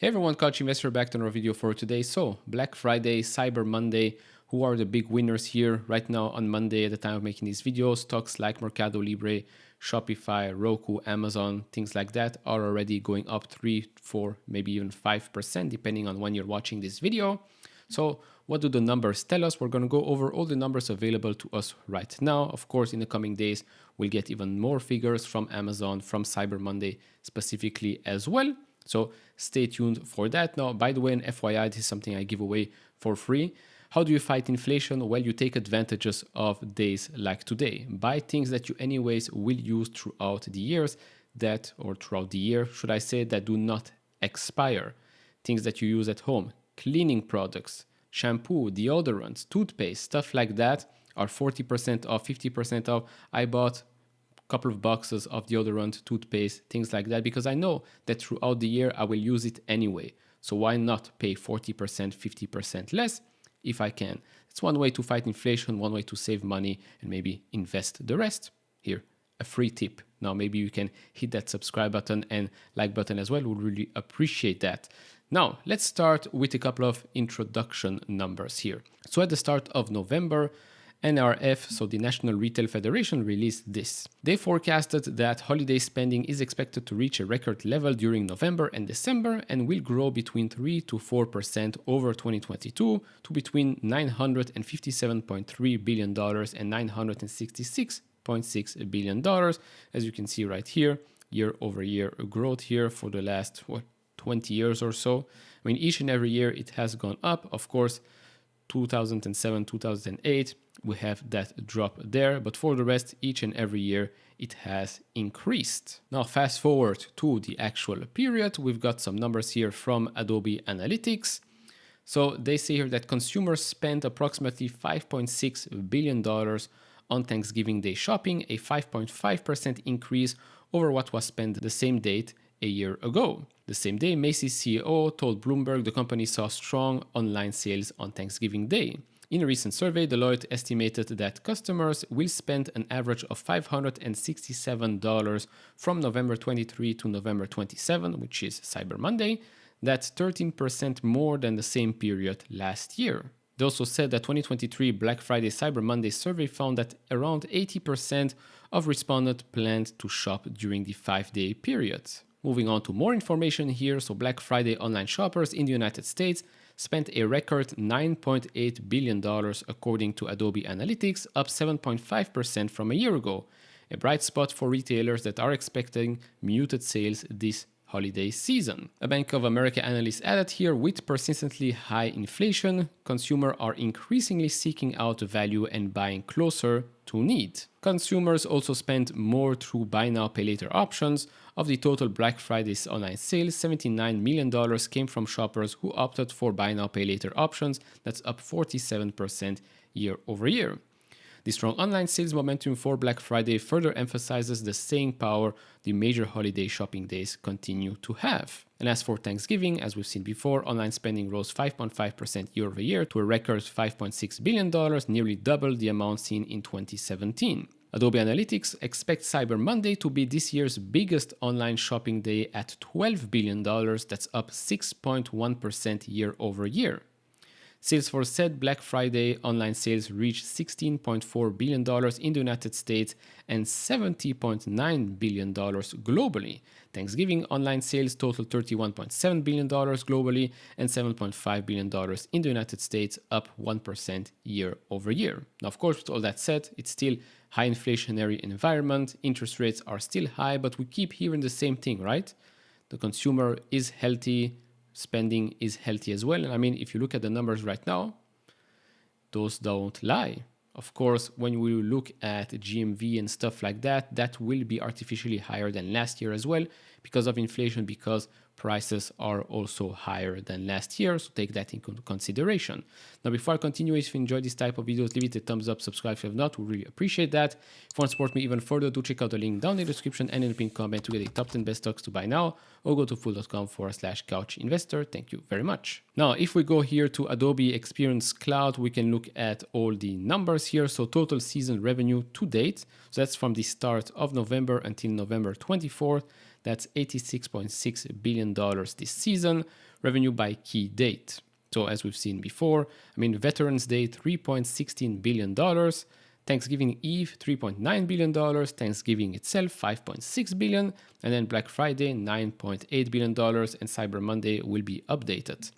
Hey everyone, Couch Investor back to another video for today. So, Black Friday, Cyber Monday, who are the big winners here? Right now on Monday at the time of making these videos, stocks like Mercado Libre, Shopify, Roku, Amazon, things like that are already going up 3, 4, maybe even 5% depending on when you're watching this video. So what do the numbers tell us? We're going to go over all the numbers available to us right now. Of course, in the coming days, we'll get even more figures from Amazon, from Cyber Monday specifically as well. So stay tuned for that. Now, by the way, an FYI, this is something I give away for free. How do you fight inflation? Well, you take advantages of days like today. Buy things that you anyways will use throughout the years or throughout the year, should I say, that do not expire. Things that you use at home, cleaning products, shampoo, deodorants, toothpaste, stuff like that are 40% off, 50% off. I bought couple of boxes of deodorant, toothpaste, things like that, because I know that throughout the year I will use it anyway. So why not pay 40%, 50% less if I can? It's one way to fight inflation, one way to save money and maybe invest the rest. Here, a free tip. Now maybe you can hit that subscribe button and like button as well. Would really appreciate that. Now, let's start with a couple of introduction numbers here. So at the start of November, NRF, so the National Retail Federation, released this. They forecasted that holiday spending is expected to reach a record level during November and December and will grow between 3 to 4% over 2022 to between $957.3 billion and $966.6 billion. As you can see right here, year over year growth here for the last 20 years or so. I mean, each and every year it has gone up. Of course, 2007, 2008, we have that drop there, but for the rest, each and every year it has increased. Now, fast forward to the actual period, we've got some numbers here from Adobe Analytics. So they say here that consumers spent approximately $5.6 billion on Thanksgiving Day shopping, a 5.5% increase over what was spent the same date a year ago. The same day, Macy's CEO told Bloomberg the company saw strong online sales on Thanksgiving Day. In a recent survey, Deloitte estimated that customers will spend an average of $567 from November 23 to November 27, which is Cyber Monday. That's 13% more than the same period last year. They also said that 2023 Black Friday Cyber Monday survey found that around 80% of respondents planned to shop during the 5-day period. Moving on to more information here, so Black Friday online shoppers in the United States spent a record $9.8 billion according to Adobe Analytics, up 7.5% from a year ago. A bright spot for retailers that are expecting muted sales this holiday season. A Bank of America analyst added here, with persistently high inflation, consumers are increasingly seeking out value and buying closer to need. Consumers also spent more through buy now, pay later options. Of the total Black Friday's online sales, $79 million came from shoppers who opted for buy now, pay later options. That's up 47% year over year. The strong online sales momentum for Black Friday further emphasizes the staying power the major holiday shopping days continue to have. And as for Thanksgiving, as we've seen before, online spending rose 5.5% year over year to a record $5.6 billion, nearly double the amount seen in 2017. Adobe Analytics expects Cyber Monday to be this year's biggest online shopping day at $12 billion. That's up 6.1% year over year. Salesforce said Black Friday online sales reached $16.4 billion in the United States and $70.9 billion globally. Thanksgiving online sales totaled $31.7 billion globally and $7.5 billion in the United States, up 1% year over year. Now, of course, with all that said, it's still high inflationary environment. Interest rates are still high, but we keep hearing the same thing, right? The consumer is healthy. Spending is healthy as well. And I mean, if you look at the numbers right now, those don't lie. Of course, when we look at GMV and stuff like that, that will be artificially higher than last year as well because of inflation, because prices are also higher than last year. So take that into consideration. Now, before I continue, if you enjoy this type of videos, leave it a thumbs up, subscribe if you have not. We really appreciate that. If you want to support me even further, do check out the link down in the description and in the pinned comment to get a top 10 best stocks to buy now, or go to fool.com/couch investor. Thank you very much. Now, if we go here to Adobe Experience Cloud, we can look at all the numbers here. So total season revenue to date. So that's from the start of November until November 24th. That's $86.6 billion this season. revenue by key date. So as we've seen before, Veterans Day, $3.16 billion, Thanksgiving Eve, $3.9 billion, Thanksgiving itself, $5.6 billion, and then Black Friday, $9.8 billion, and Cyber Monday will be updated.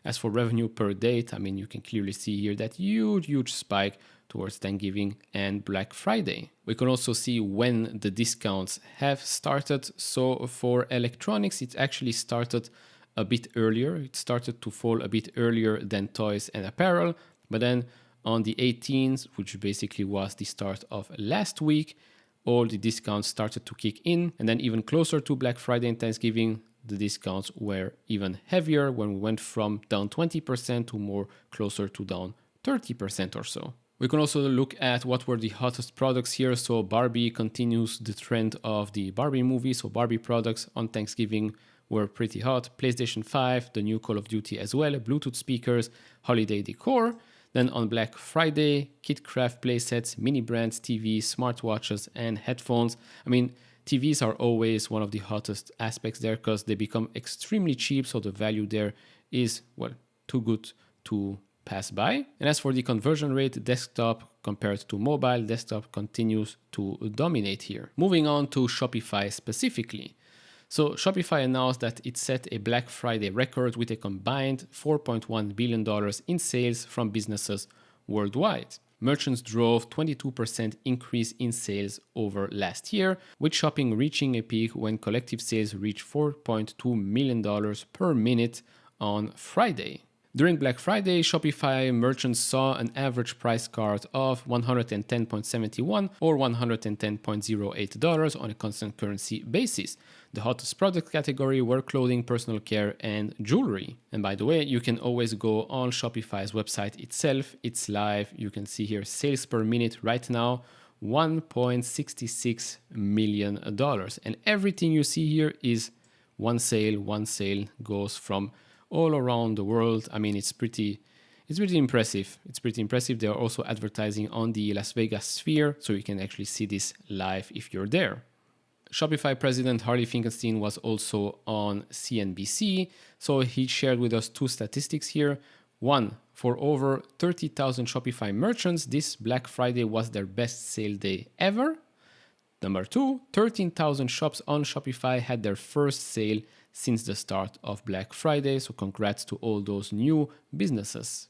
As for revenue per date, you can clearly see here that huge spike towards Thanksgiving and Black Friday. We can also see when the discounts have started. So for electronics, it actually started a bit earlier. It started to fall a bit earlier than toys and apparel. But then on the 18th, which basically was the start of last week, all the discounts started to kick in. And then even closer to Black Friday and Thanksgiving, the discounts were even heavier when we went from down 20% to more closer to down 30% or so. We can also look at what were the hottest products here. So Barbie continues the trend of the Barbie movie. So Barbie products on Thanksgiving were pretty hot. PlayStation 5, the new Call of Duty as well, Bluetooth speakers, holiday decor. Then on Black Friday, KidCraft playsets, mini brands, TVs, smartwatches, and headphones. TVs are always one of the hottest aspects there because they become extremely cheap. So the value there is, too good to pass by. And as for the conversion rate, desktop compared to mobile, desktop continues to dominate here. Moving on to Shopify specifically. So Shopify announced that it set a Black Friday record with a combined $4.1 billion in sales from businesses worldwide. Merchants drove 22% increase in sales over last year, with shopping reaching a peak when collective sales reached $4.2 million per minute on Friday. During Black Friday, Shopify merchants saw an average price card of $110.71 or $110.08 on a constant currency basis. The hottest product category were clothing, personal care, and jewelry. And by the way, you can always go on Shopify's website itself. It's live. You can see here sales per minute right now, $1.66 million. And everything you see here is one sale goes from all around the world. It's pretty impressive. They are also advertising on the Las Vegas Sphere, so you can actually see this live if you're there. Shopify president Harley Finkelstein was also on CNBC, so he shared with us two statistics here. One, for over 30,000 Shopify merchants, this Black Friday was their best sale day ever. Number two, 13,000 shops on Shopify had their first sale since the start of Black Friday, so congrats to all those new businesses.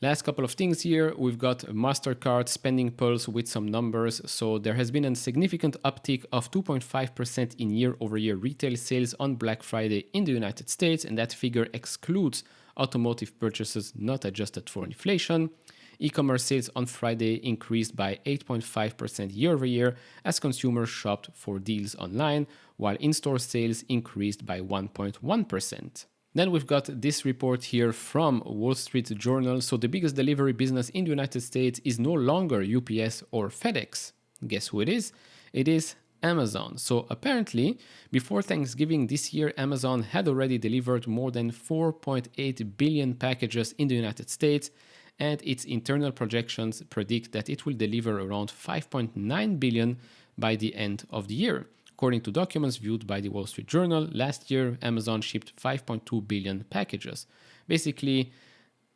Last couple of things here, we've got MasterCard spending pulse with some numbers. So there has been a significant uptick of 2.5% in year-over-year retail sales on Black Friday in the United States, and that figure excludes automotive purchases not adjusted for inflation. E-commerce sales on Friday increased by 8.5% year-over-year as consumers shopped for deals online, while in-store sales increased by 1.1%. Then we've got this report here from Wall Street Journal. So the biggest delivery business in the United States is no longer UPS or FedEx. Guess who it is? It is Amazon. So apparently, before Thanksgiving this year, Amazon had already delivered more than 4.8 billion packages in the United States, and its internal projections predict that it will deliver around 5.9 billion by the end of the year. According to documents viewed by the Wall Street Journal, last year Amazon shipped 5.2 billion packages. Basically,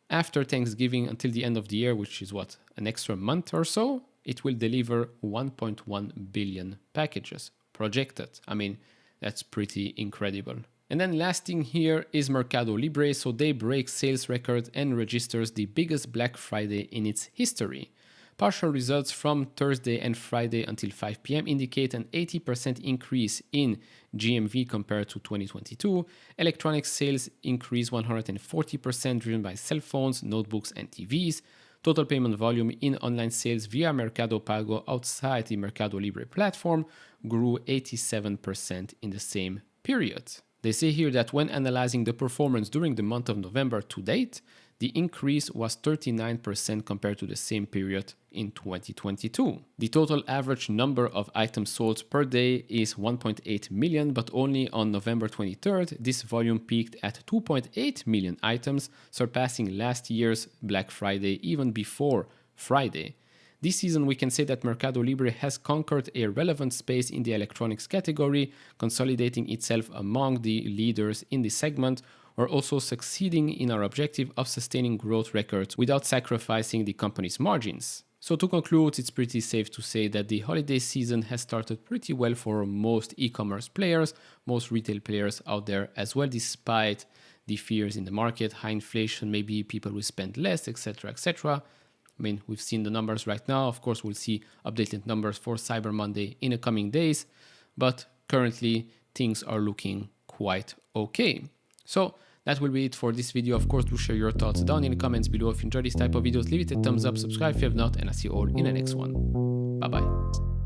after Thanksgiving until the end of the year, which is an extra month or so, it will deliver 1.1 billion packages projected. That's pretty incredible. And then last thing here is Mercado Libre. So they break sales record and registers the biggest Black Friday in its history. Partial results from Thursday and Friday until 5 p.m. indicate an 80% increase in GMV compared to 2022. Electronics sales increased 140%, driven by cell phones, notebooks, and TVs. Total payment volume in online sales via Mercado Pago outside the Mercado Libre platform grew 87% in the same period. They say here that when analyzing the performance during the month of November to date, the increase was 39% compared to the same period in 2022. The total average number of items sold per day is 1.8 million, but only on November 23rd, this volume peaked at 2.8 million items, surpassing last year's Black Friday even before Friday. This season, we can say that Mercado Libre has conquered a relevant space in the electronics category, consolidating itself among the leaders in the segment, we're also succeeding in our objective of sustaining growth records without sacrificing the company's margins. So to conclude, it's pretty safe to say that the holiday season has started pretty well for most e-commerce players, most retail players out there as well, despite the fears in the market, high inflation, maybe people will spend less, etc., etc. I mean, we've seen the numbers right now. Of course, we'll see updated numbers for Cyber Monday in the coming days, but currently things are looking quite okay. So that will be it for this video. Of course, do share your thoughts down in the comments below. If you enjoy this type of videos, leave it a thumbs up, subscribe if you have not, and I'll see you all in the next one. Bye-bye.